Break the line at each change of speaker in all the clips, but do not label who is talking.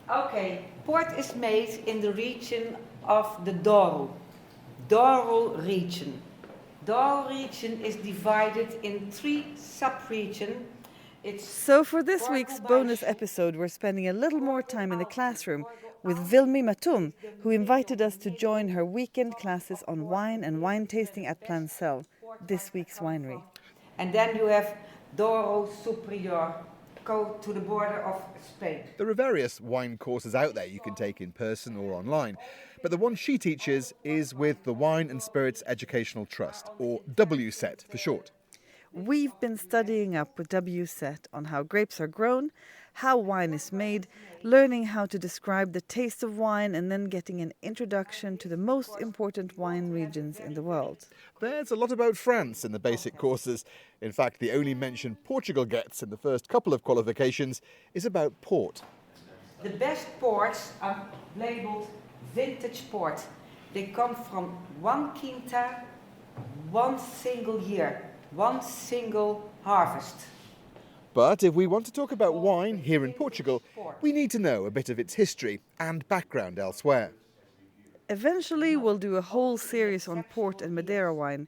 Okay, port is made in the region of the Douro region. Douro region is divided in 3 sub-regions.
So for this week's bonus episode, we're spending a little more time in the classroom with Vilmi Matum, who invited us to join her weekend classes on wine and wine tasting at Plansel, this week's winery.
And then you have Douro Superior, go to the border of Spain.
There are various wine courses out there you can take in person or online, but the one she teaches is with the Wine and Spirits Educational Trust, or WSET for short.
We've been studying up with WSET on how grapes are grown, how wine is made, learning how to describe the taste of wine, and then getting an introduction to the most important wine regions in the world.
There's a lot about France in the basic courses. In fact, the only mention Portugal gets in the first couple of qualifications is about port.
The best ports are labeled vintage port. They come from one quinta, one single year, one single harvest.
But if we want to talk about wine here in Portugal, we need to know a bit of its history and background elsewhere.
Eventually, we'll do a whole series on port and Madeira wine.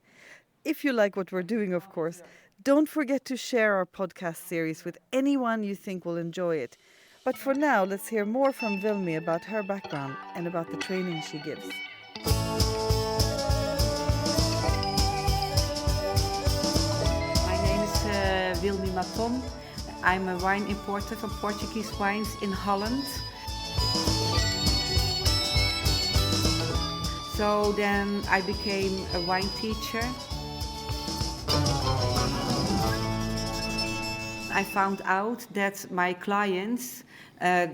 If you like what we're doing, of course, don't forget to share our podcast series with anyone you think will enjoy it. But for now, let's hear more from Vilmi about her background and about the training she gives.
My name is Vilmi Matum. I'm a wine importer from Portuguese wines in Holland. So then I became a wine teacher. I found out that my clients,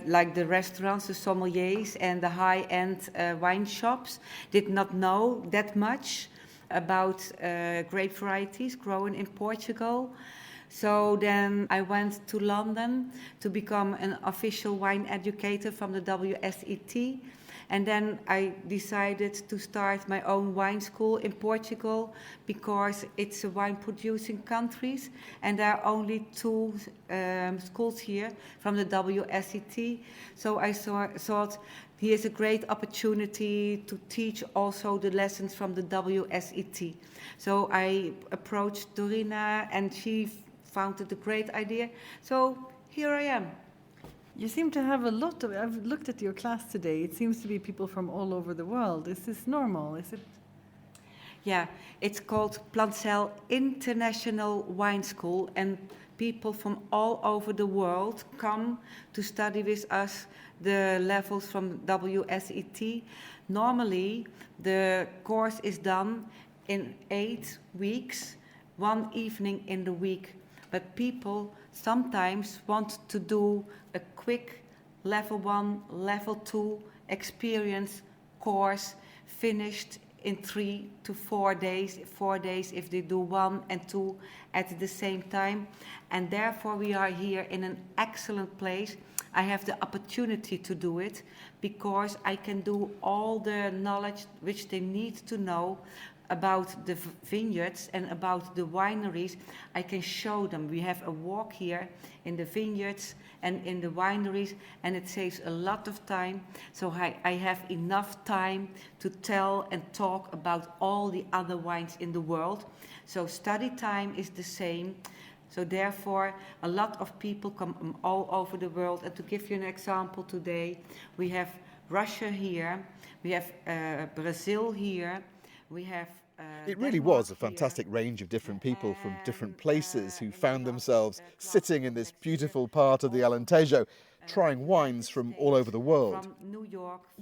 like the restaurants, the sommeliers and the high-end wine shops, did not know that much about grape varieties grown in Portugal. So then I went to London to become an official wine educator from the WSET. And then I decided to start my own wine school in Portugal because it's a wine producing country and there are only 2 schools here from the WSET. So I thought here's a great opportunity to teach also the lessons from the WSET. So I approached Dorina and she found it a great idea. So here I am.
You seem to have a lot of... I've looked at your class today. It seems to be people from all over the world. Is this normal? Is it?
Yeah, it's called Plansel International Wine School, and people from all over the world come to study with us the levels from WSET. Normally, the course is done in 8 weeks, 1 evening in the week. But people sometimes want to do a quick level 1, level 2 experience course finished in 3 to 4 days, 4 days if they do 1 and 2 at the same time. And therefore we are here in an excellent place. I have the opportunity to do it because I can do all the knowledge which they need to know about the vineyards and about the wineries. I can show them. We have a walk here in the vineyards and in the wineries, and it saves a lot of time. So I have enough time to tell and talk about all the other wines in the world. So study time is the same. So therefore, a lot of people come from all over the world. And to give you an example today, we have Russia here, we have Brazil here, we have
It really was a fantastic range of different people from different places who found themselves sitting in this beautiful part of the Alentejo, trying wines from all over the world.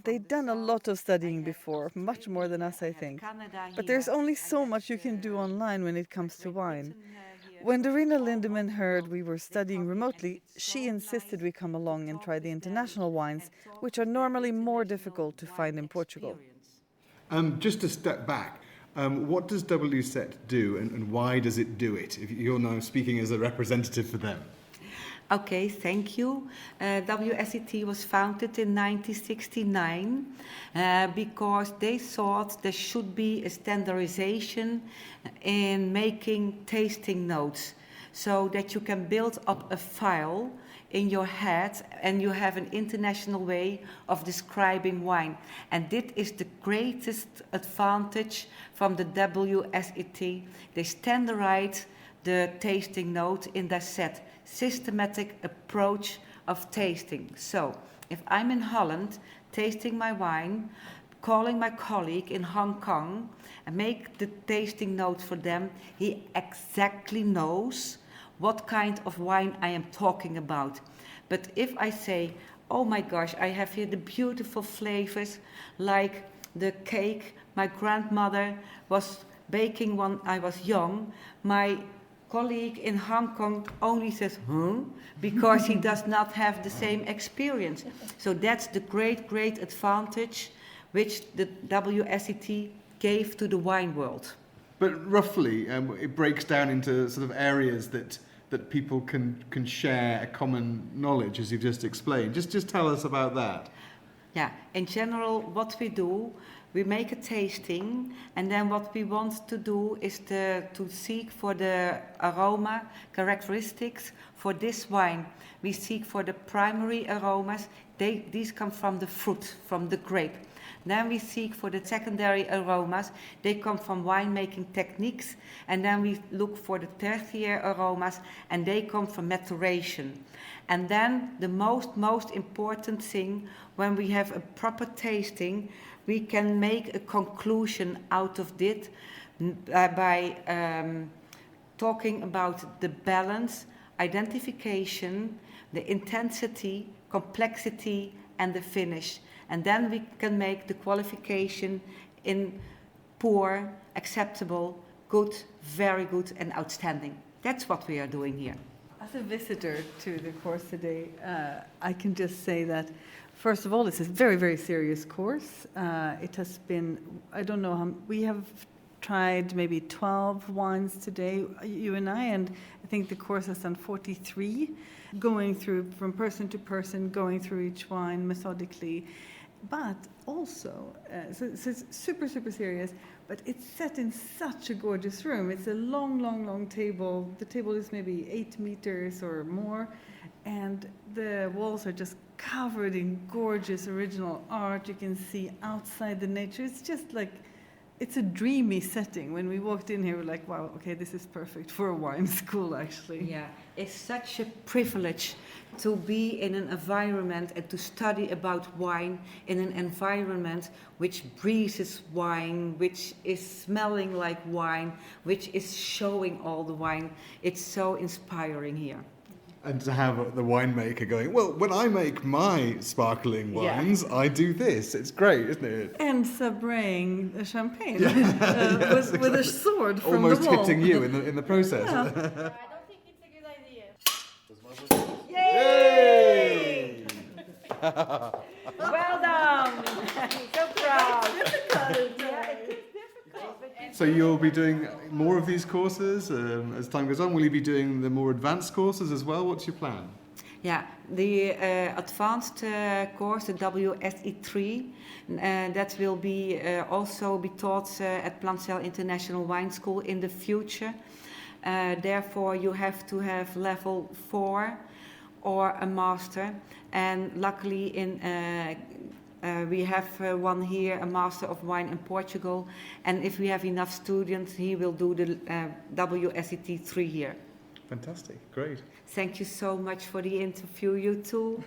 They'd done a lot of studying before, much more than us, I think. But there's only so much you can do online when it comes to wine. When Dorina Lindemann heard we were studying remotely, she insisted we come along and try the international wines, which are normally more difficult to find in Portugal.
Just to step back, what does WSET do and why does it do it? If you're now speaking as a representative for them.
Okay, thank you. WSET was founded in 1969 because they thought there should be a standardization in making tasting notes so that you can build up a file in your head and you have an international way of describing wine. And this is the greatest advantage from the WSET. They standardize the tasting note in their set, systematic approach of tasting. So, if I'm in Holland tasting my wine, calling my colleague in Hong Kong and make the tasting note for them, he exactly knows what kind of wine I am talking about. But if I say, oh my gosh, I have here the beautiful flavors, like the cake my grandmother was baking when I was young, my colleague in Hong Kong only says, because he does not have the same experience. So that's the great advantage which the WSET gave to the wine world.
But roughly, it breaks down into sort of areas that people can share a common knowledge, as you've just explained. Just tell us about that.
Yeah, in general, what we do, we make a tasting, and then what we want to do is to seek for the aroma characteristics for this wine. We seek for the primary aromas. These come from the fruit, from the grape. Then we seek for the secondary aromas. They come from winemaking techniques. And then we look for the tertiary aromas, and they come from maturation. And then the most important thing, when we have a proper tasting, we can make a conclusion out of it by talking about the balance, identification, the intensity, complexity, and the finish. And then we can make the qualification in poor, acceptable, good, very good, and outstanding. That's what we are doing here.
As a visitor to the course today, I can just say that, first of all, it's a very, very serious course. It has been, I don't know how, we have tried maybe 12 wines today, you and I think the course has done 43, going through from person to person, going through each wine methodically. But also, so it's super, super serious, but it's set in such a gorgeous room. It's a long table. The table is maybe 8 meters or more, and the walls are just covered in gorgeous original art. You can see outside the nature. It's just like, it's a dreamy setting. When we walked in here, we're like, wow, okay, this is perfect for a wine school, actually.
Yeah, it's such a privilege to be in an environment and to study about wine in an environment which breathes wine, which is smelling like wine, which is showing all the wine. It's so inspiring here.
And to have the winemaker going, well, when I make my sparkling wines, I do this. It's great, isn't it?
And sabraying a champagne
yes,
with a sword from
almost
the wall.
hitting you in the process.
Yeah.
I don't think it's a good idea.
Yay!
Well done! So proud!
So you'll be doing more of these courses as time goes on. Will you be doing the more advanced courses as well? What's your plan?
Yeah, the advanced course, the WSE3, that will be also be taught at Plansel International Wine School in the future. Therefore, you have to have level 4 or a master. And luckily, we have one here, a Master of Wine in Portugal, and if we have enough students, he will do the WSET 3 here.
Fantastic, great.
Thank you so much for the interview, you two.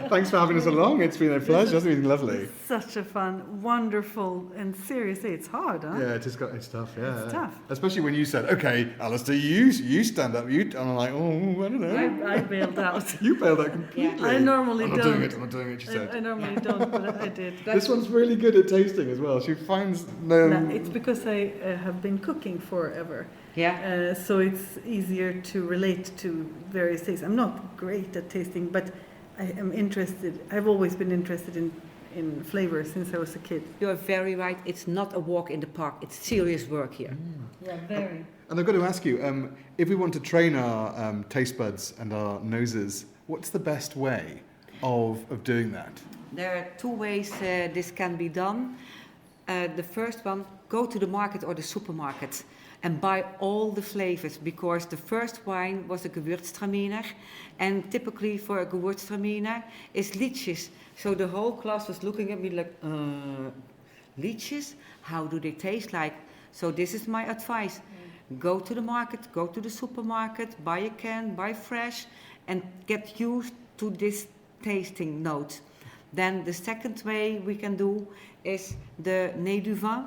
Thanks for having us along. It's been a pleasure. It's been lovely.
Such a fun, wonderful, and seriously, it's hard, huh?
Yeah, it's tough. Yeah,
It's tough.
Especially when you said, "Okay, Alistair, you stand up." And I'm like, "Oh, I don't know."
I bailed out.
You bailed out completely.
I normally
I'm not
don't.
doing it. I'm not doing it. She said.
I normally don't, but I did.
This one's really good at tasting as well. She finds
No, it's because I have been cooking forever.
Yeah.
So it's easier to relate to various tastes. I'm not great at tasting, but I am interested. I've always been interested in flavor since I was a kid.
You are very right. It's not a walk in the park. It's serious work here.
Yeah, very.
And I've got to ask you, if we want to train our taste buds and our noses, what's the best way of doing that?
There are 2 ways this can be done. The first one, go to the market or the supermarket and buy all the flavors, because the first wine was a Gewürztraminer, and typically for a Gewürztraminer is lychees. So the whole class was looking at me like, lychees? How do they taste like? So this is my advice. Go to the market, go to the supermarket, buy a can, buy fresh, and get used to this tasting notes. Then the second way we can do is the nez du vin.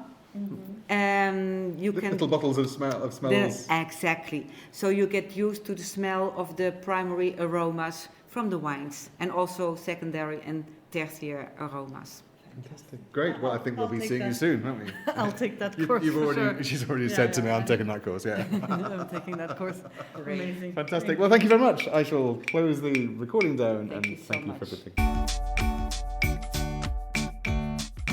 You can
little bottles of smells.
Exactly. So you get used to the smell of the primary aromas from the wines, and also secondary and tertiary aromas.
Fantastic. Great. Well, I think we'll be
take
seeing you
that.
soon, won't we?
I'll take that course. for sure.
She's already
Yeah,
said to me,
yeah,
I'm
yeah.
taking that course, yeah.
I'm taking that course. Amazing.
Fantastic. Well, thank you very much. I shall close the recording down
Thank
and
you so
thank you for
much.
everything.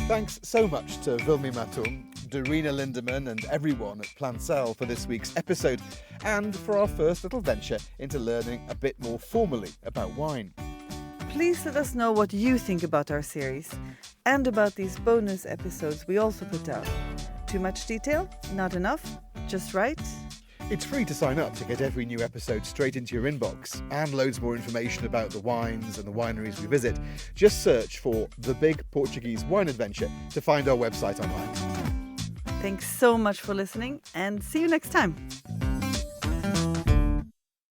Thanks so much to Vilmi Matum, Dorina Lindemann and everyone at Plansel for this week's episode, and for our first little venture into learning a bit more formally about wine.
Please let us know what you think about our series and about these bonus episodes we also put out. Too much detail? Not enough? Just right?
It's free to sign up to get every new episode straight into your inbox, and loads more information about the wines and the wineries we visit. Just search for The Big Portuguese Wine Adventure to find our website online.
Thanks so much for listening, and see you next time.